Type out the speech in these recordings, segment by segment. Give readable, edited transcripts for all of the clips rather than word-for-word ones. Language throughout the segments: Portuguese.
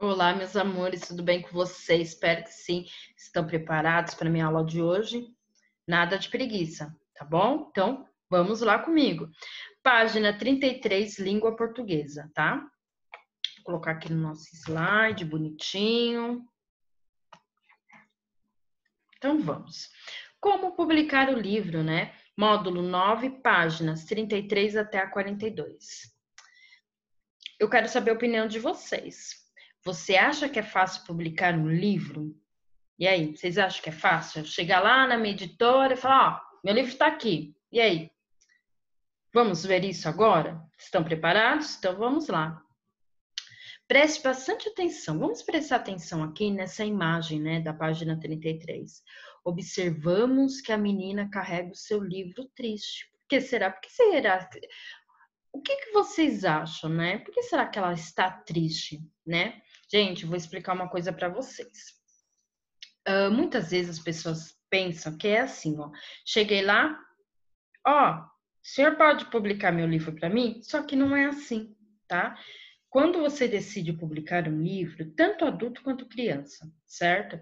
Olá, meus amores, tudo bem com vocês? Espero que sim. Estão preparados para a minha aula de hoje? Nada de preguiça, tá bom? Então, vamos lá comigo. Página 33, língua portuguesa, tá? Vou colocar aqui no nosso slide, bonitinho. Então, vamos. Como publicar o livro, né? Módulo 9, páginas 33 até a 42. Eu quero saber a opinião de vocês. Você acha que é fácil publicar um livro? E aí, vocês acham que é fácil? Chegar lá na minha editora e falar, ó, meu livro está aqui. E aí? Vamos ver isso agora? Estão preparados? Então vamos lá. Preste bastante atenção. Vamos prestar atenção aqui nessa imagem, né, da página 33. Observamos que a menina carrega o seu livro triste. Por que será? Por que será? O que vocês acham, né? Por que será que ela está triste, né? Gente, vou explicar uma coisa para vocês. Muitas vezes as pessoas pensam que é assim, ó. Cheguei lá, ó, o senhor pode publicar meu livro para mim? Só que não é assim, tá? Quando você decide publicar um livro, tanto adulto quanto criança, certo?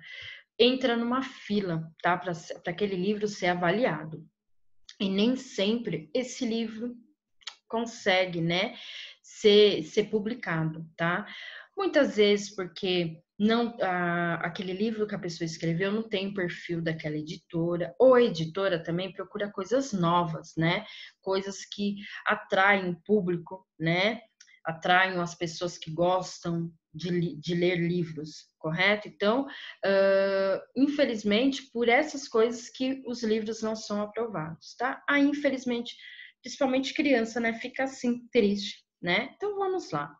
Entra numa fila, tá? Para aquele livro ser avaliado. E nem sempre esse livro consegue, né, ser publicado, tá? Muitas vezes porque não aquele livro que a pessoa escreveu não tem o perfil daquela editora, ou a editora também procura coisas novas, né? Coisas que atraem o público, né? Atraem as pessoas que gostam de ler livros, correto? Então, infelizmente, por essas coisas que os livros não são aprovados, tá? Aí, infelizmente, principalmente criança, né? Fica assim, triste, né? Então, vamos lá.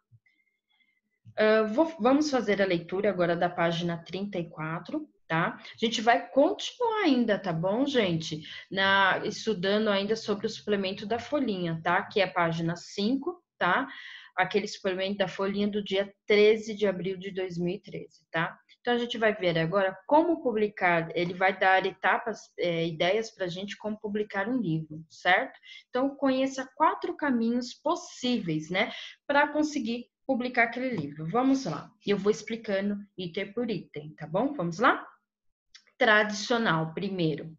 Vamos fazer a leitura agora da página 34, tá? A gente vai continuar ainda, tá bom, gente? Estudando ainda sobre o suplemento da folhinha, tá? Que é a página 5, tá? Aquele suplemento da folhinha do dia 13 de abril de 2013, tá? Então, a gente vai ver agora como publicar, ele vai dar etapas, ideias para a gente como publicar um livro, certo? Então, conheça 4 caminhos possíveis, né? Para conseguir publicar aquele livro. Vamos lá. Eu vou explicando item por item, tá bom? Vamos lá? Tradicional, primeiro.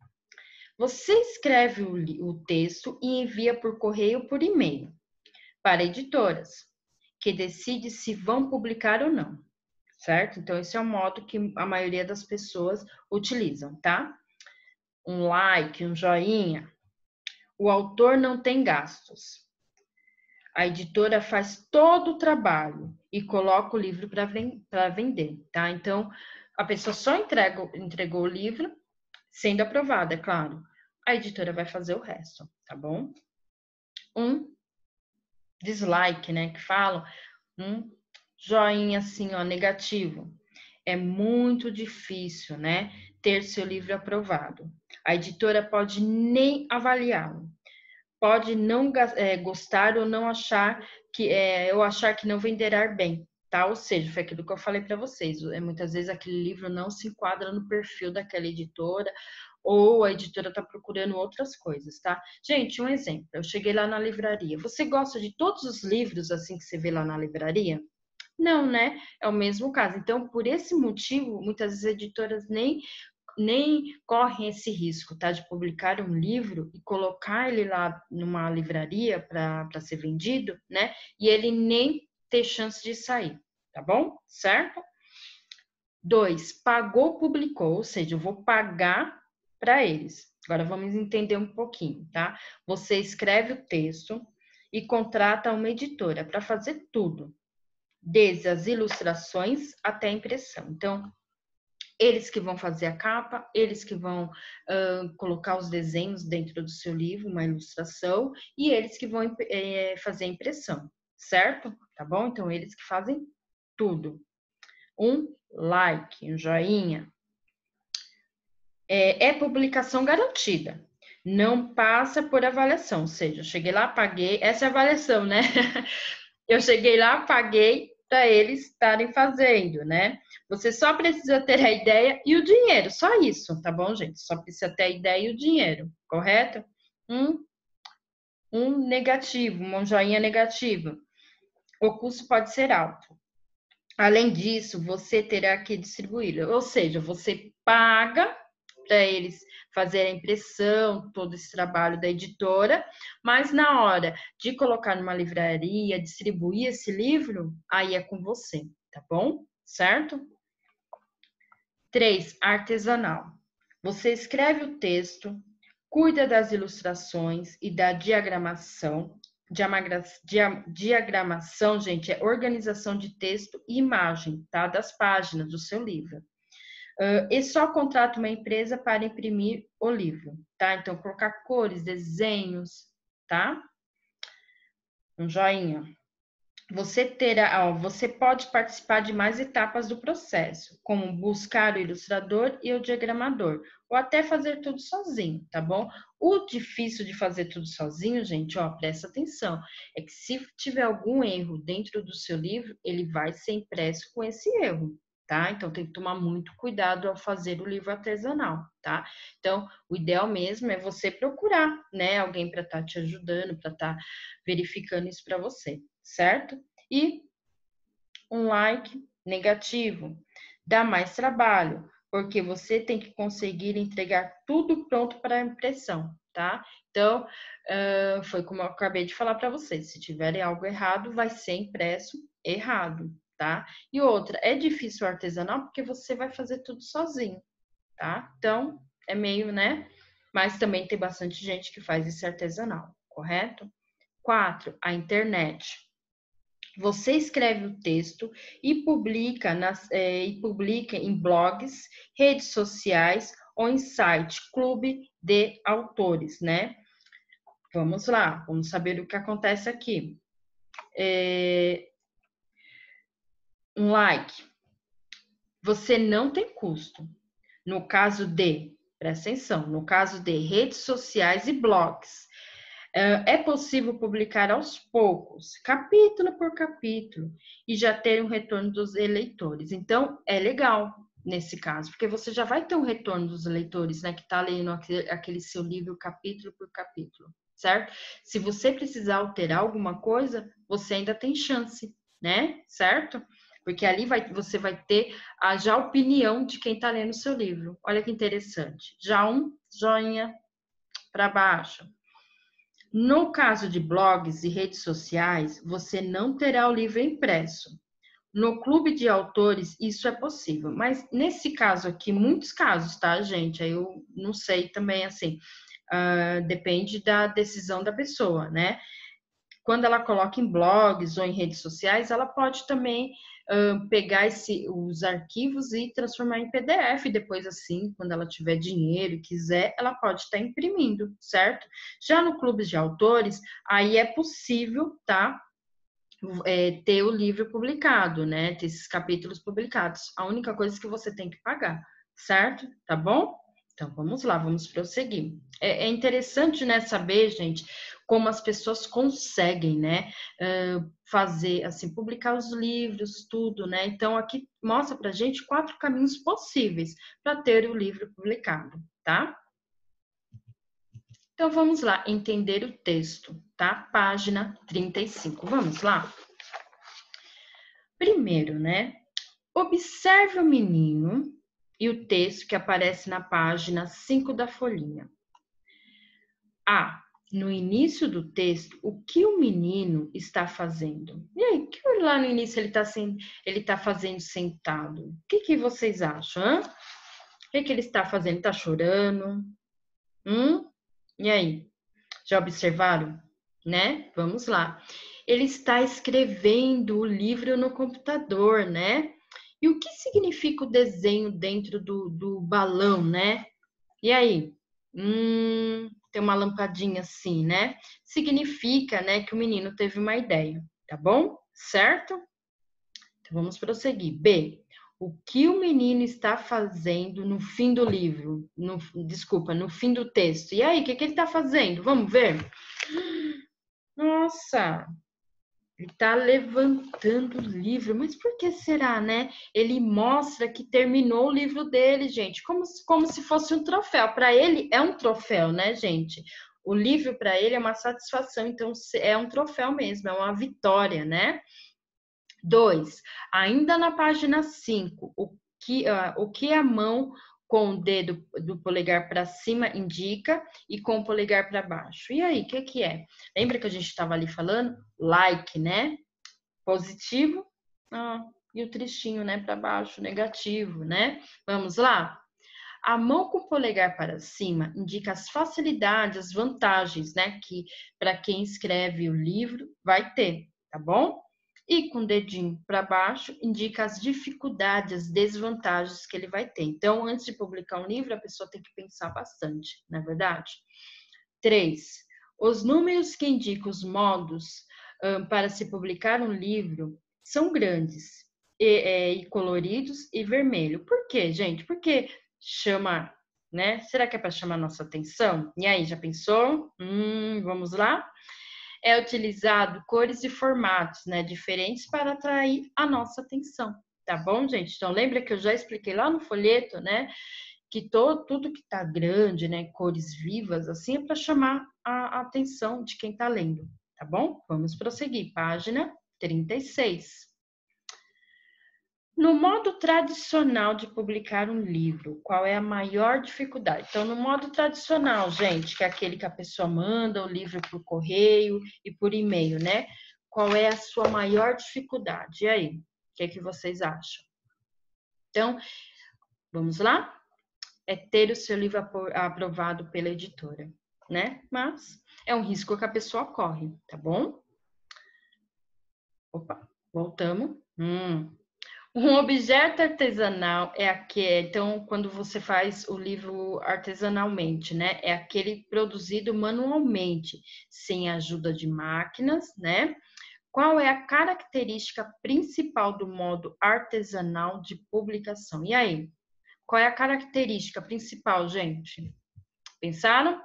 Você escreve o texto e envia por correio ou por e-mail para editoras, que decide se vão publicar ou não, certo? Então, esse é o modo que a maioria das pessoas utilizam, tá? Um like, um joinha. O autor não tem gastos. A editora faz todo o trabalho e coloca o livro para vender, tá? Então, a pessoa só entregou o livro, sendo aprovado, é claro. A editora vai fazer o resto, tá bom? Um dislike, né, que falam, um joinha assim, ó, negativo. É muito difícil, né, ter seu livro aprovado. A editora pode nem avaliá-lo. Pode não gostar ou não achar que eu achar que não venderá bem, tá? Ou seja, foi aquilo que eu falei para vocês. Muitas vezes aquele livro não se enquadra no perfil daquela editora ou a editora está procurando outras coisas, tá? Gente, um exemplo. Eu cheguei lá na livraria. Você gosta de todos os livros assim que você vê lá na livraria? Não, né? É o mesmo caso. Então, por esse motivo, muitas vezes editoras nem correm esse risco, tá? De publicar um livro e colocar ele lá numa livraria para ser vendido, né? E ele nem ter chance de sair, tá bom? Certo? 2, pagou, publicou, ou seja, eu vou pagar para eles. Agora vamos entender um pouquinho, tá? Você escreve o texto e contrata uma editora para fazer tudo, desde as ilustrações até a impressão. Então, eles que vão fazer a capa, eles que vão colocar os desenhos dentro do seu livro, uma ilustração, e eles que vão fazer a impressão, certo? Tá bom? Então, eles que fazem tudo. Um like, um joinha. É publicação garantida. Não passa por avaliação, ou seja, eu cheguei lá, paguei, essa é a avaliação, né? Eu cheguei lá, paguei para eles estarem fazendo, né? Você só precisa ter a ideia e o dinheiro, só isso, tá bom, gente? Só precisa ter a ideia e o dinheiro, correto? Um negativo, um joinha negativo. O custo pode ser alto. Além disso, você terá que distribuí-lo, ou seja, você paga para eles fazerem a impressão, todo esse trabalho da editora, mas na hora de colocar numa livraria, distribuir esse livro, aí é com você, tá bom? Certo? 3. Artesanal. Você escreve o texto, cuida das ilustrações e da diagramação. Diagramação, gente, é organização de texto e imagem, tá? Das páginas do seu livro. E só contrata uma empresa para imprimir o livro, tá? Então, colocar cores, desenhos, tá? Um joinha. Você pode participar de mais etapas do processo, como buscar o ilustrador e o diagramador, ou até fazer tudo sozinho, tá bom? O difícil de fazer tudo sozinho, gente, ó, presta atenção, é que se tiver algum erro dentro do seu livro, ele vai ser impresso com esse erro, tá? Então tem que tomar muito cuidado ao fazer o livro artesanal, tá? Então, o ideal mesmo é você procurar, né, alguém para estar te ajudando, para estar verificando isso para você, certo? E um like negativo dá mais trabalho, porque você tem que conseguir entregar tudo pronto para a impressão, tá? Então, foi como eu acabei de falar para vocês: se tiverem algo errado, vai ser impresso errado, tá? E outra, é difícil o artesanal porque você vai fazer tudo sozinho, tá? Então, é meio, né? Mas também tem bastante gente que faz esse artesanal, correto? 4. A internet. Você escreve o texto e publica em blogs, redes sociais ou em site, clube de autores, né? Vamos lá, vamos saber o que acontece aqui. Um like. Você não tem custo. No caso de, presta atenção, no caso de redes sociais e blogs, é possível publicar aos poucos, capítulo por capítulo, e já ter um retorno dos eleitores. Então, é legal nesse caso, porque você já vai ter um retorno dos leitores, né, que está lendo aquele seu livro capítulo por capítulo, certo? Se você precisar alterar alguma coisa, você ainda tem chance, né? Certo? Porque ali você vai ter a já opinião de quem está lendo o seu livro. Olha que interessante. Já um joinha para baixo. No caso de blogs e redes sociais, você não terá o livro impresso. No clube de autores, isso é possível, mas nesse caso aqui, muitos casos, tá, gente? Aí eu não sei também, assim, depende da decisão da pessoa, né? Quando ela coloca em blogs ou em redes sociais, ela pode também pegar os arquivos e transformar em PDF depois, assim, quando ela tiver dinheiro e quiser, ela pode estar imprimindo, certo? Já no clube de autores, aí é possível, tá? Ter o livro publicado, né? Ter esses capítulos publicados. A única coisa que você tem que pagar, certo? Tá bom? Então vamos lá, vamos prosseguir. É interessante, né, saber, gente, como as pessoas conseguem, né, fazer, assim, publicar os livros, tudo, né? Então aqui mostra pra gente 4 caminhos possíveis para ter o livro publicado, tá? Então vamos lá, entender o texto, tá? Página 35. Vamos lá? Primeiro, né? Observe o menino e o texto que aparece na página 5 da folhinha. A. No início do texto, o que o menino está fazendo? E aí, o que lá no início ele está fazendo sentado? O que vocês acham? Hein? O que ele está fazendo? Está chorando? E aí? Já observaram? Né? Vamos lá. Ele está escrevendo o livro no computador, né? E o que significa o desenho dentro do balão, né? E aí? Tem uma lampadinha assim, né? Significa, né, que o menino teve uma ideia, tá bom? Certo? Então vamos prosseguir. B. O que o menino está fazendo no fim do livro? Desculpa, no fim do texto. E aí, o que ele está fazendo? Vamos ver? Nossa, ele está levantando o livro, mas por que será, né? Ele mostra que terminou o livro dele, gente, como se fosse um troféu. Para ele é um troféu, né, gente? O livro para ele é uma satisfação, então é um troféu mesmo, é uma vitória, né? 2, ainda na página 5, o que a mão com o dedo do polegar para cima indica e com o polegar para baixo. E aí, o que é? Lembra que a gente estava ali falando? Like, né? Positivo. E o tristinho, né? Para baixo, negativo, né? Vamos lá? A mão com o polegar para cima indica as facilidades, as vantagens, né? Que para quem escreve o livro vai ter, tá bom? E com o dedinho para baixo indica as dificuldades, as desvantagens que ele vai ter. Então, antes de publicar um livro, a pessoa tem que pensar bastante, não é verdade? 3. Os números que indicam os modos para se publicar um livro são grandes e coloridos e vermelho. Por quê, gente? Porque chama, né? Será que é para chamar nossa atenção? E aí, já pensou? Vamos lá? É utilizado cores e formatos, né, diferentes para atrair a nossa atenção, tá bom, gente? Então, lembra que eu já expliquei lá no folheto, né, que tudo que tá grande, né, cores vivas, assim, é para chamar a atenção de quem tá lendo, tá bom? Vamos prosseguir, página 36. No modo tradicional de publicar um livro, qual é a maior dificuldade? Então, no modo tradicional, gente, que é aquele que a pessoa manda o livro por correio e por e-mail, né? Qual é a sua maior dificuldade? E aí, o que é que vocês acham? Então, vamos lá? É ter o seu livro aprovado pela editora, né? Mas é um risco que a pessoa corre, tá bom? Opa, voltamos. Um objeto artesanal é aquele, então, quando você faz o livro artesanalmente, né? É aquele produzido manualmente, sem a ajuda de máquinas, né? Qual é a característica principal do modo artesanal de publicação? E aí? Qual é a característica principal, gente? Pensaram?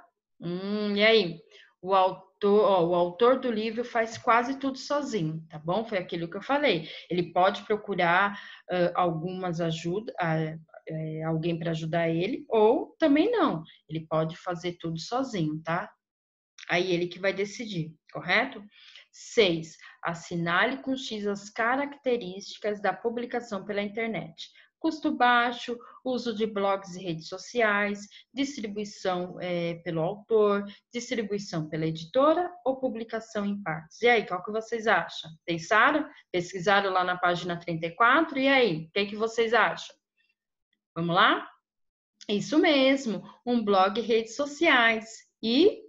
E aí? O autor do livro faz quase tudo sozinho, tá bom? Foi aquilo que eu falei. Ele pode procurar algumas ajudas, alguém para ajudar ele, ou também não. Ele pode fazer tudo sozinho, tá? Aí ele que vai decidir, correto? 6. Assinale com X as características da publicação pela internet. Custo baixo, uso de blogs e redes sociais, distribuição pelo autor, distribuição pela editora ou publicação em partes. E aí, qual que vocês acham? Pensaram? Pesquisaram lá na página 34? E aí, o que vocês acham? Vamos lá? Isso mesmo, um blog e redes sociais. E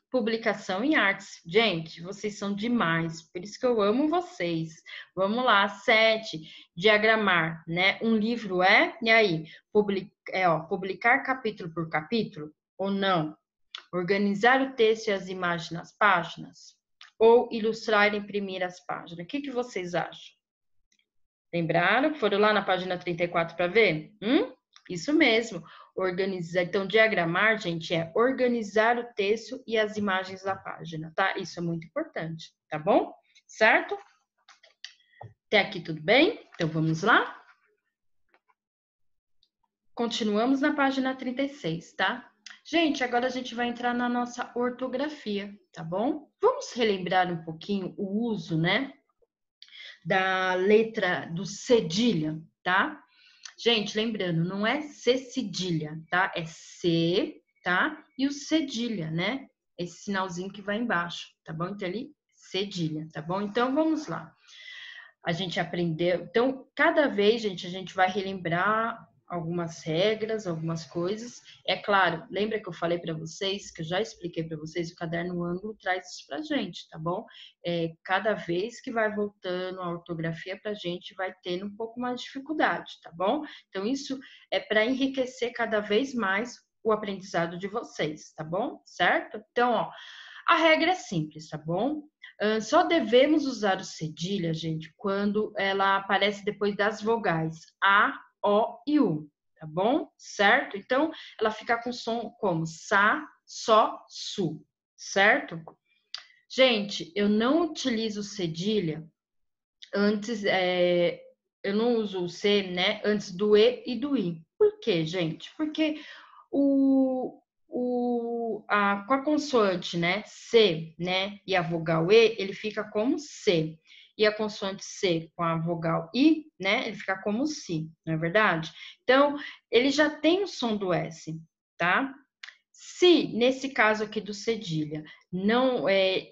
publicação em artes. Gente, vocês são demais, por isso que eu amo vocês. Vamos lá, 7, diagramar, né? Um livro e aí? Publicar capítulo por capítulo ou não? Organizar o texto e as imagens nas páginas? Ou ilustrar e imprimir as páginas? O que vocês acham? Lembraram? Foram lá na página 34 para ver? Isso mesmo. Organizar. Então, diagramar, gente, é organizar o texto e as imagens da página, tá? Isso é muito importante, tá bom? Certo? Até aqui tudo bem? Então, vamos lá? Continuamos na página 36, tá? Gente, agora a gente vai entrar na nossa ortografia, tá bom? Vamos relembrar um pouquinho o uso, né? Da letra do cedilha, tá? Gente, lembrando, não é C cedilha, tá? É C, tá? E o cedilha, né? Esse sinalzinho que vai embaixo, tá bom? Então, ali, cedilha, tá bom? Então, vamos lá. A gente aprendeu... Então, cada vez, gente, a gente vai relembrar algumas regras, algumas coisas. É claro, lembra que eu falei para vocês, que eu já expliquei para vocês, o caderno ângulo traz isso pra gente, tá bom? Cada vez que vai voltando a ortografia pra gente, vai tendo um pouco mais de dificuldade, tá bom? Então, isso é para enriquecer cada vez mais o aprendizado de vocês, tá bom? Certo? Então, ó, a regra é simples, tá bom? Só devemos usar o cedilha, gente, quando ela aparece depois das vogais A, O e U, tá bom? Certo? Então, ela fica com som como sa, só, su, certo? Gente, eu não utilizo cedilha antes, eu não uso o C, né, antes do E e do I. Por quê, gente? Porque com a consoante, né, C, né, e a vogal E, ele fica como C. e a consoante C com a vogal I, né? Ele fica como si, não é verdade? Então, ele já tem o som do S, tá? Se, nesse caso aqui do cedilha, não é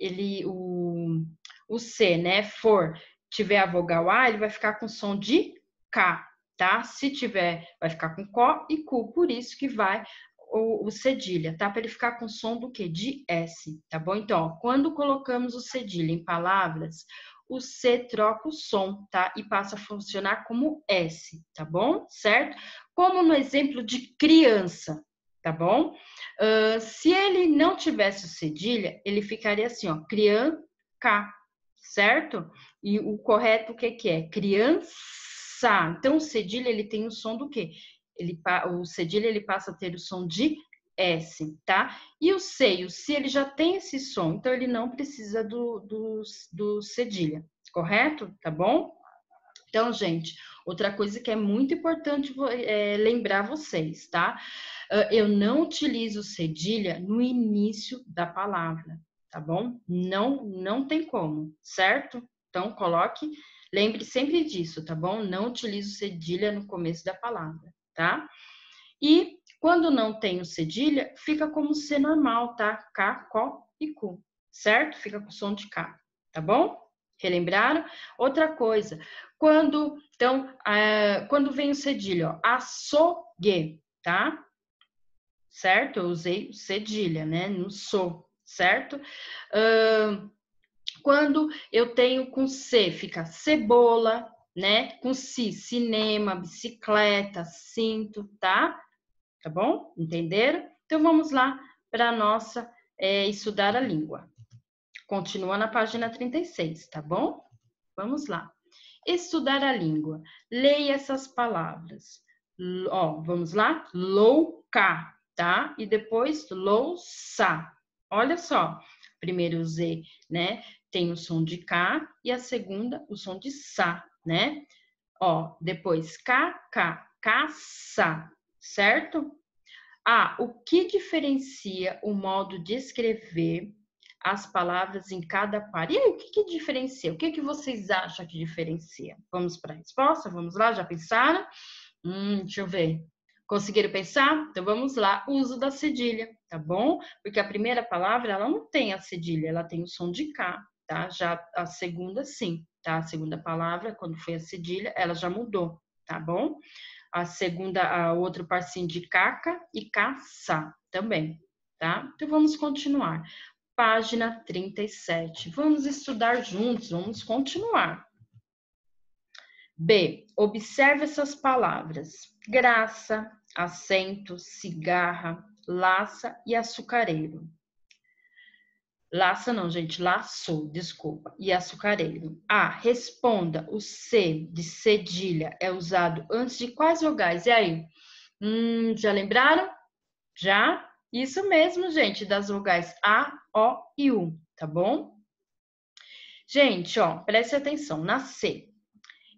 o C, né, tiver a vogal A, ele vai ficar com som de K, tá? Se tiver, vai ficar com Có e Cu, por isso que vai o cedilha, tá? Para ele ficar com som do quê? De S, tá bom? Então, ó, quando colocamos o cedilha em palavras, o C troca o som, tá? E passa a funcionar como S, tá bom? Certo? Como no exemplo de criança, tá bom? Se ele não tivesse o cedilha, ele ficaria assim, ó, criança, certo? E o correto o que que é? Criança. Então, o cedilha, ele tem o som do quê? O cedilha, ele passa a ter o som de S, tá? E o C ele já tem esse som, então ele não precisa do cedilha, correto? Tá bom? Então, gente, outra coisa que é muito importante lembrar vocês, tá? Eu não utilizo cedilha no início da palavra, tá bom? Não tem como, certo? Então, lembre sempre disso, tá bom? Não utilizo cedilha no começo da palavra, tá? E quando não tenho cedilha, fica como C normal, tá? K, Có e Cu, certo? Fica com som de K, tá bom? Relembraram? Outra coisa, quando vem o cedilha, ó, açougue, tá? Certo? Eu usei cedilha, né? No sou, certo? Quando eu tenho com C, fica cebola, né? Com si, cinema, bicicleta, cinto, tá? Tá bom? Entenderam? Então, vamos lá para a nossa estudar a língua. Continua na página 36, tá bom? Vamos lá. Estudar a língua. Leia essas palavras. Ó, vamos lá? Louca, tá? E depois louça. Olha só. Primeiro o Z, né? Tem o som de K e a segunda o som de Sa, né? Ó, depois KK, caça, certo? O que diferencia o modo de escrever as palavras em cada par? E aí, o que diferencia? O que vocês acham que diferencia? Vamos para a resposta? Vamos lá? Já pensaram? Deixa eu ver. Conseguiram pensar? Então, vamos lá. O uso da cedilha, tá bom? Porque a primeira palavra, ela não tem a cedilha, ela tem o som de K, tá? Já a segunda, sim, tá? A segunda palavra, quando foi a cedilha, ela já mudou, tá bom? A outro parzinho de caca e caça também, tá? Então, vamos continuar. Página 37. Vamos estudar juntos, vamos continuar. B. Observe essas palavras. Graça, assento, cigarra, laça e açucareiro. Laça não, gente, laço, desculpa. E açucareiro. Responda. O C de cedilha é usado antes de quais vogais? E aí? Já lembraram? Já? Isso mesmo, gente, das vogais A, O e U, tá bom? Gente, ó, preste atenção. Na C,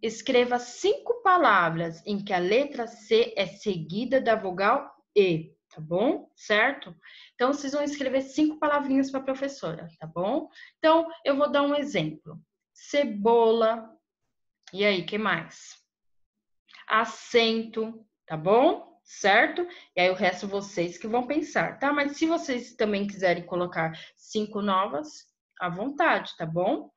escreva 5 palavras em que a letra C é seguida da vogal E, tá bom? Certo? Então, vocês vão escrever 5 palavrinhas para a professora, tá bom? Então, eu vou dar um exemplo. Cebola. E aí, que mais? Assento, tá bom? Certo? E aí o resto vocês que vão pensar, tá? Mas se vocês também quiserem colocar 5 novas, à vontade, tá bom?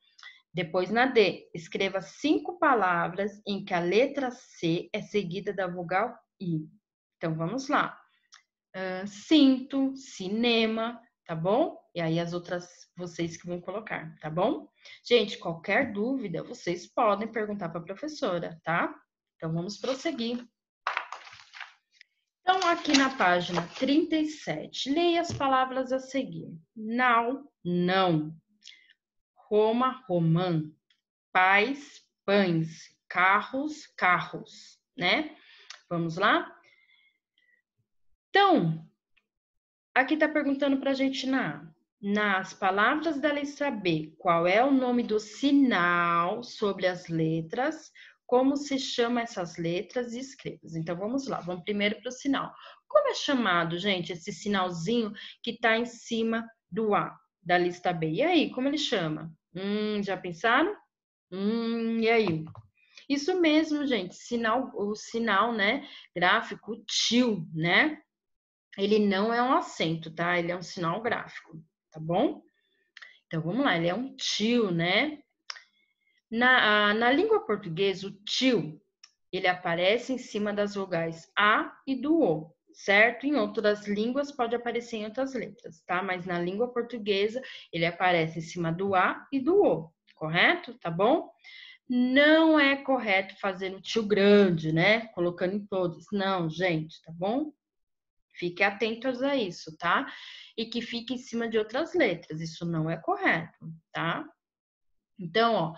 Depois na D, escreva 5 palavras em que a letra C é seguida da vogal I. Então vamos lá. Cinto, cinema, tá bom? E aí as outras vocês que vão colocar, tá bom? Gente, qualquer dúvida, vocês podem perguntar para a professora, tá? Então vamos prosseguir. Então, aqui na página 37, leia as palavras a seguir. Não, não. Roma, romã. Pais, pães. Carros, carros, né? Vamos lá? Então, aqui tá perguntando pra gente nas palavras da letra B, qual é o nome do sinal sobre as letras, como se chama essas letras e escrevas. Então, vamos lá, vamos primeiro para o sinal. Como é chamado, gente, esse sinalzinho que está em cima do A, da lista B? E aí, como ele chama? Já pensaram? E aí? Isso mesmo, gente. O sinal, né, gráfico, o tio, né? Ele não é um acento, tá? Ele é um sinal gráfico, tá bom? Então, vamos lá. Ele é um tio, né? Na língua portuguesa, o tio, ele aparece em cima das vogais A e do O, certo? Em outras línguas pode aparecer em outras letras, tá? Mas na língua portuguesa, ele aparece em cima do A e do O, correto? Tá bom? Não é correto fazer o tio grande, né? Colocando em todos. Não, gente, tá bom? Fique atentos a isso, tá? E que fique em cima de outras letras. Isso não é correto, tá? Então,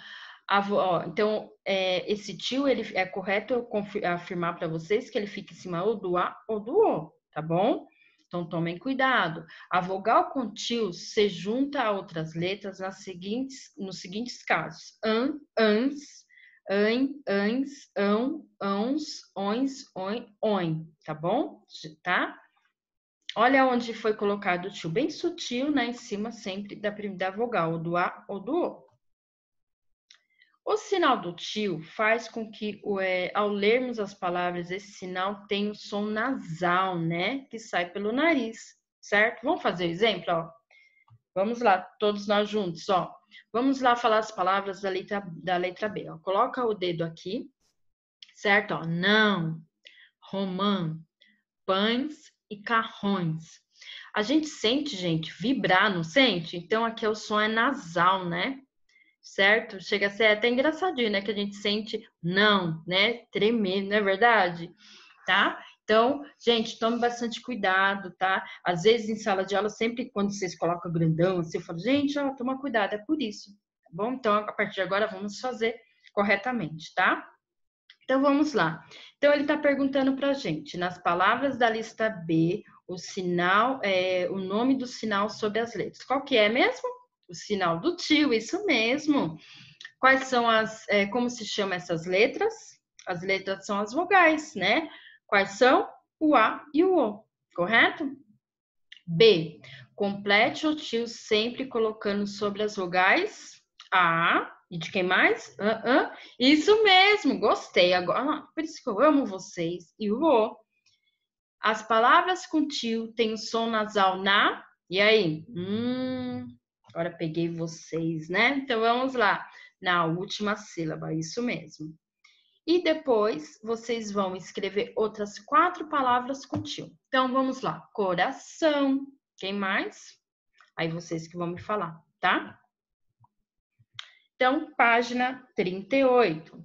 então, esse tio, ele é correto eu afirmar para vocês que ele fica em cima ou do A ou do O, tá bom? Então, tomem cuidado. A vogal com tio se junta a outras letras nos seguintes casos. Ans, ans, ão, ãos, ões, oin, oin, tá bom? Tá? Olha onde foi colocado o tio, bem sutil, né? Em cima sempre da vogal, ou do A ou do O. O sinal do tio faz com que, ao lermos as palavras, esse sinal tenha o som nasal, né? Que sai pelo nariz, certo? Vamos fazer o exemplo, ó. Vamos lá, todos nós juntos, ó. Vamos lá falar as palavras da letra B, ó. Coloca o dedo aqui, certo? Ó. Não, romã, pães e carrões. A gente sente, gente, vibrar, não sente? Então, aqui o som é nasal, né? Certo? Chega a ser até engraçadinho, né? Que a gente sente não, né? Tremer, não é verdade? Tá? Então, gente, tome bastante cuidado, tá? Às vezes em sala de aula, sempre quando vocês colocam grandão, assim, eu falo, gente, ó, toma cuidado, é por isso, tá bom? Então, a partir de agora, vamos fazer corretamente, tá? Então, vamos lá. Então, ele está perguntando para a gente, nas palavras da lista B, o sinal, o nome do sinal sobre as letras. Qual que é mesmo? O sinal do tio, isso mesmo. Quais são como se chama essas letras? As letras são as vogais, né? Quais são? O A e o O, correto? B. Complete o tio sempre colocando sobre as vogais A. E de quem mais? Isso mesmo, gostei. Agora, por isso que eu amo vocês. E o O. As palavras com tio têm o som nasal na. E aí? Agora peguei vocês, né? Então vamos lá. Na última sílaba, isso mesmo. E depois vocês vão escrever outras 4 palavras com tio. Então vamos lá. Coração. Quem mais? Aí vocês que vão me falar, tá? Então, página 38.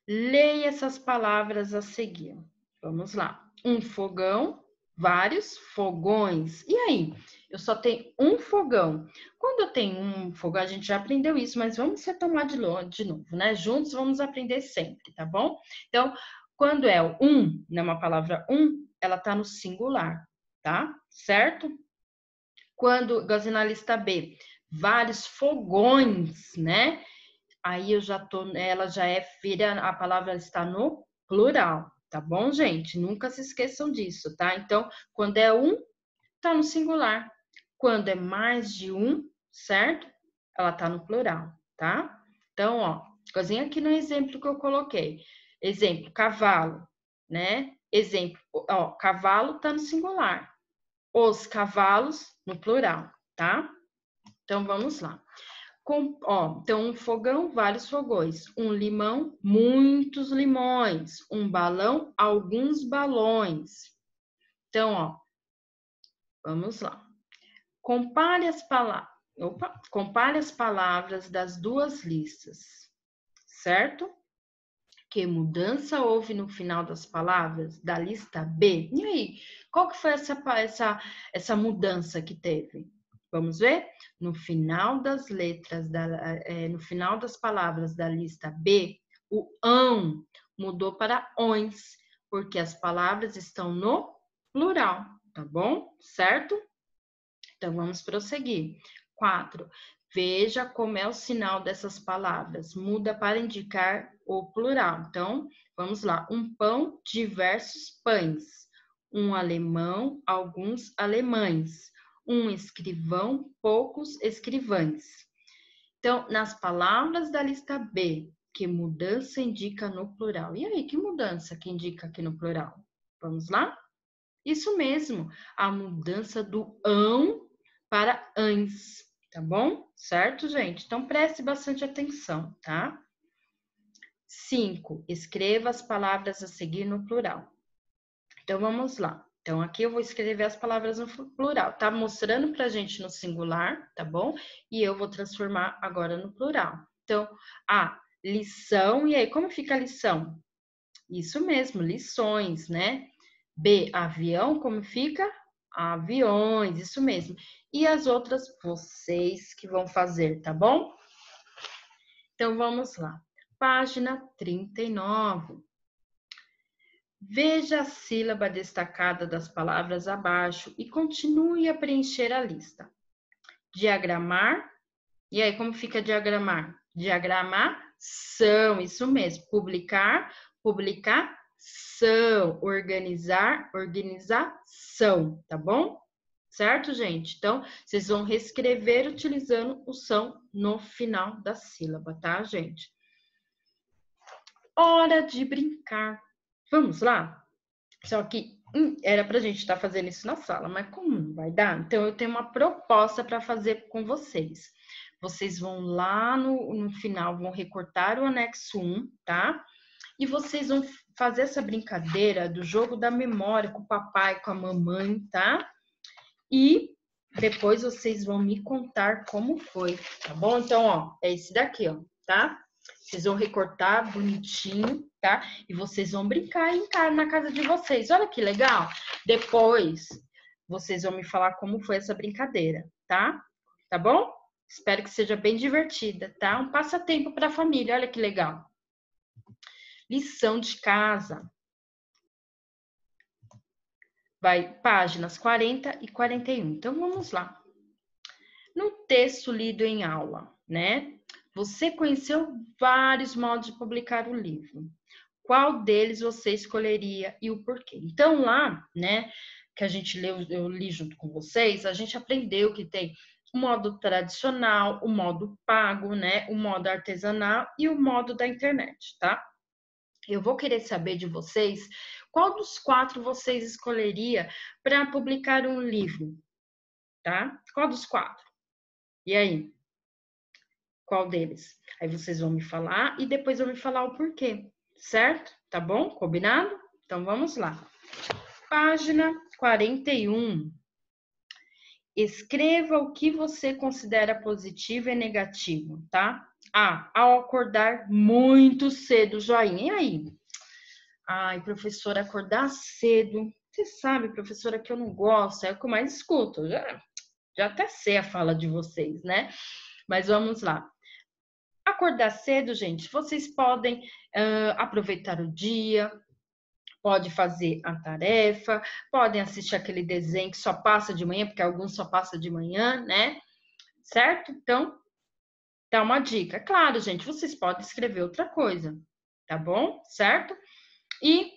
Leia essas palavras a seguir. Vamos lá. Um fogão, vários fogões. E aí? Eu só tenho um fogão. Quando eu tenho um fogão, a gente já aprendeu isso, mas vamos retomar de novo, né? Juntos vamos aprender sempre, tá bom? Então, quando é o né, uma palavra ela tá no singular, tá? Certo? Quando, igualzinho na lista B, vários fogões, né? Aí ela já a palavra está no plural, tá bom, gente? Nunca se esqueçam disso, tá? Então, quando é tá no singular. Quando é mais de certo? Ela tá no plural, tá? Então, ó, coisinha aqui no exemplo que eu coloquei. Exemplo, cavalo, né? Exemplo, ó, cavalo tá no singular. Os cavalos no plural, tá? Então, vamos lá. Então, um fogão, vários fogões. Um limão, muitos limões. Um balão, alguns balões. Então, ó, vamos lá. Compare as palavras das duas listas, certo? Que mudança houve no final das palavras da lista B? E aí, qual que foi essa mudança que teve? Vamos ver? No final das letras, no final das palavras da lista B, o ão mudou para ões, porque as palavras estão no plural, tá bom? Certo? Então, vamos prosseguir. 4. Veja como é o sinal dessas palavras. Muda para indicar o plural. Então, vamos lá. Um pão, diversos pães. Um alemão, alguns alemães. Um escrivão, poucos escrivães. Então, nas palavras da lista B, que mudança indica no plural? E aí, que mudança que indica aqui no plural? Vamos lá? Isso mesmo, a mudança do ão para ans, tá bom? Certo, gente? Então, preste bastante atenção, tá? 5. Escreva as palavras a seguir no plural. Então, vamos lá. Então, aqui eu vou escrever as palavras no plural. Tá mostrando pra gente no singular, tá bom? E eu vou transformar agora no plural. Então, A, lição. E aí, como fica a lição? Isso mesmo, lições, né? B, avião, como fica? Aviões, isso mesmo. E as outras, vocês que vão fazer, tá bom? Então, vamos lá. Página 39. Veja a sílaba destacada das palavras abaixo e continue a preencher a lista. Diagramar. E aí, como fica diagramar? Diagramação, isso mesmo. Publicar, publicação. Organizar, organização, tá bom? Certo, gente? Então, vocês vão reescrever utilizando o som no final da sílaba, tá, gente? Hora de brincar. Vamos lá? Só que era pra gente estar fazendo isso na sala, mas como não vai dar? Então, eu tenho uma proposta para fazer com vocês. Vocês vão lá no final, vão recortar o anexo 1, tá? E vocês vão fazer essa brincadeira do jogo da memória com o papai, com a mamãe, tá? E depois vocês vão me contar como foi, tá bom? Então, ó, é esse daqui, ó, tá? Vocês vão recortar bonitinho, tá? E vocês vão brincar na casa de vocês. Olha que legal. Depois, vocês vão me falar como foi essa brincadeira, tá? Tá bom? Espero que seja bem divertida, tá? Um passatempo para a família. Olha que legal. Lição de casa. Vai, páginas 40 e 41. Então, vamos lá. No texto lido em aula, né? Você conheceu vários modos de publicar o livro. Qual deles você escolheria e o porquê? Então, lá, né, que a gente leu, eu li junto com vocês, a gente aprendeu que tem o modo tradicional, o modo pago, né, o modo artesanal e o modo da internet, tá? Eu vou querer saber de vocês qual dos 4 vocês escolheria para publicar um livro, tá? Qual dos 4? E aí? Qual deles? Aí vocês vão me falar e depois vão me falar o porquê, certo? Tá bom? Combinado? Então vamos lá. Página 41. Escreva o que você considera positivo e negativo, tá? A, ao acordar muito cedo, joinha. E aí? Ai, professora, acordar cedo. Você sabe, professora, que eu não gosto, é o que eu mais escuto. Já até sei a fala de vocês, né? Mas vamos lá. Acordar cedo, gente, vocês podem aproveitar o dia, pode fazer a tarefa, podem assistir aquele desenho que só passa de manhã, porque alguns só passa de manhã, né? Certo? Então, dá uma dica. Claro, gente, vocês podem escrever outra coisa, tá bom? Certo? E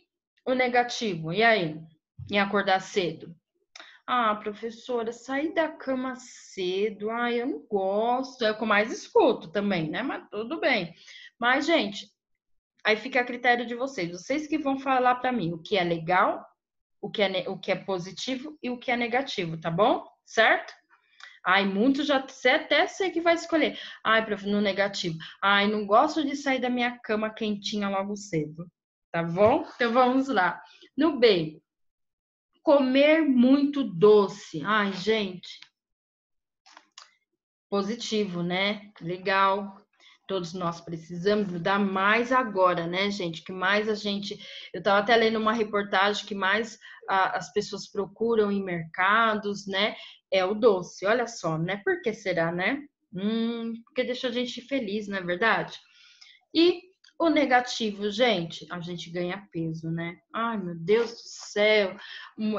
o negativo, e aí? Em acordar cedo? Ah, professora, sair da cama cedo, eu não gosto, é o que eu mais escuto também, né? Mas tudo bem. Mas, gente, aí fica a critério de vocês. Vocês que vão falar para mim o que é legal, o que é positivo e o que é negativo, tá bom? Certo? Ai, muito já você até sei que vai escolher. Ai, prof, no negativo. Ai, não gosto de sair da minha cama quentinha logo cedo. Tá bom? Então vamos lá. No B, comer muito doce. Ai, gente, positivo, né? Legal. Todos nós precisamos mudar mais agora, né, gente? Que mais a gente. Eu estava até lendo uma reportagem que mais as pessoas procuram em mercados, né? É o doce. Olha só, né? Por que será, né? Porque deixa a gente feliz, não é verdade? E o negativo, gente, a gente ganha peso, né? Ai, meu Deus do céu.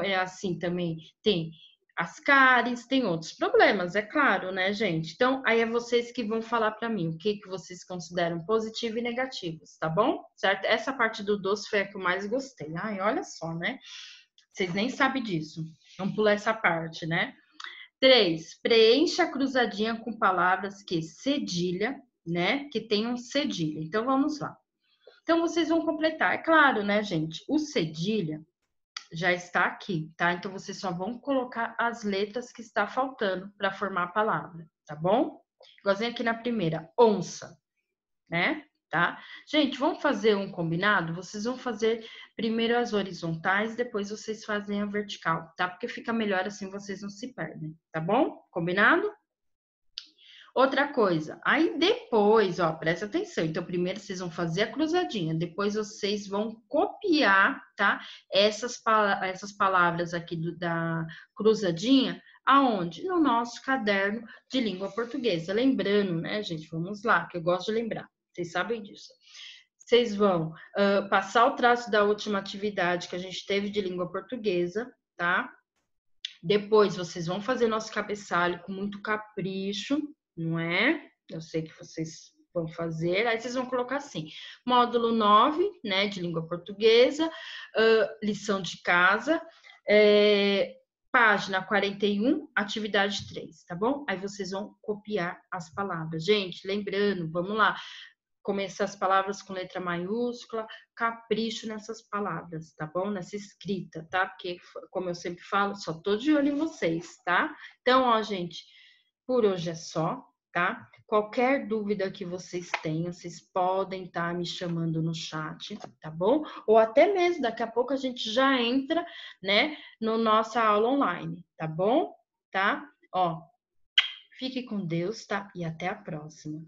É assim também. Tem as cáries, tem outros problemas, é claro, né, gente? Então, aí é vocês que vão falar para mim o que vocês consideram positivo e negativos, tá bom? Certo? Essa parte do doce foi a que eu mais gostei. Ai, olha só, né? Vocês nem sabem disso. Vamos pular essa parte, né? 3, preencha a cruzadinha com palavras que cedilha, né? Que tenham cedilha. Então, vamos lá. Então, vocês vão completar. É claro, né, gente? O cedilha já está aqui, tá? Então, vocês só vão colocar as letras que está faltando para formar a palavra, tá bom? Igualzinho aqui na primeira, onça, né? Tá? Gente, vamos fazer um combinado? Vocês vão fazer primeiro as horizontais, depois vocês fazem a vertical, tá? Porque fica melhor assim, vocês não se perdem, tá bom? Combinado? Outra coisa, aí depois, ó, presta atenção. Então, primeiro vocês vão fazer a cruzadinha, depois vocês vão copiar, tá? Essas palavras aqui da cruzadinha, aonde? No nosso caderno de língua portuguesa. Lembrando, né, gente? Vamos lá, que eu gosto de lembrar. Vocês sabem disso. Vocês vão passar o traço da última atividade que a gente teve de língua portuguesa, tá? Depois vocês vão fazer nosso cabeçalho com muito capricho, não é? Eu sei que vocês vão fazer. Aí vocês vão colocar assim: módulo 9, né, de língua portuguesa, lição de casa, página 41, atividade 3, tá bom? Aí vocês vão copiar as palavras. Gente, lembrando, vamos lá. Começar as palavras com letra maiúscula, capricho nessas palavras, tá bom? Nessa escrita, tá? Porque, como eu sempre falo, só tô de olho em vocês, tá? Então, ó, gente, por hoje é só, tá? Qualquer dúvida que vocês tenham, vocês podem estar me chamando no chat, tá bom? Ou até mesmo, daqui a pouco a gente já entra, né, no nossa aula online, tá bom? Tá? Ó, fique com Deus, tá? E até a próxima.